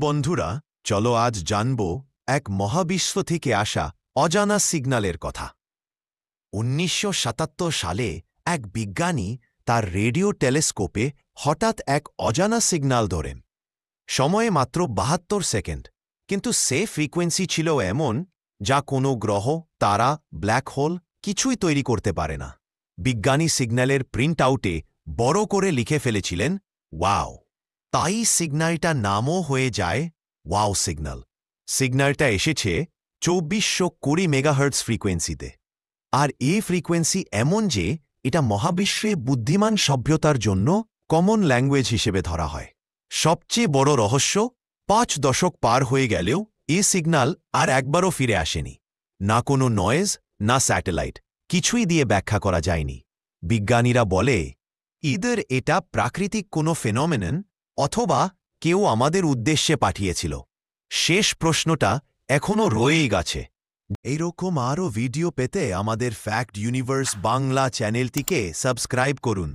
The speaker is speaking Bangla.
বন্ধুরা, চলো আজ জানব এক মহাবিশ্ব থেকে আসা অজানা সিগন্যালের কথা। ১৯৭৭ সালে এক বিজ্ঞানী তার রেডিও টেলিস্কোপে হঠাৎ এক অজানা সিগন্যাল ধরেন। সময়ে মাত্র ৭২ সেকেন্ড, কিন্তু সে ফ্রিকোয়েন্সি ছিল এমন যা কোনো গ্রহ, তারা, ব্ল্যাক হোল কিছুই তৈরি করতে পারে না। বিজ্ঞানী সিগন্যালের প্রিন্ট আউটে বড় করে লিখে ফেলেছিলেন ওয়াও। তাই সিগন্যালটার নামও হয়ে যায় ওয়াও সিগন্যাল। সিগন্যালটা এসেছে ২৪২০ মেগাহার্টজ ফ্রিকোয়েন্সিতে। আর এই ফ্রিকোয়েন্সি এমন যে এটা মহাবিশ্বে বুদ্ধিমান সভ্যতার জন্য কমন ল্যাঙ্গুয়েজ হিসেবে ধরা হয়। সবচেয়ে বড় রহস্য, ৫ দশক পার হয়ে গেলেও এই সিগন্যাল আর একবারও ফিরে আসেনি। না কোনো নয়েজ, না স্যাটেলাইট, কিছুই দিয়ে ব্যাখ্যা করা যায়নি। বিজ্ঞানীরা বলে ইদার এটা প্রাকৃতিক কোনো ফেনোমেনন অথবা কেউ আমাদের উদ্দেশ্যে পাঠিয়েছিল। শেষ প্রশ্নটা এখনও রয়েই গেছে। এইরকম আরও ভিডিও পেতে আমাদের ফ্যাক্ট ইউনিভার্স বাংলা চ্যানেলটিকে সাবস্ক্রাইব করুন।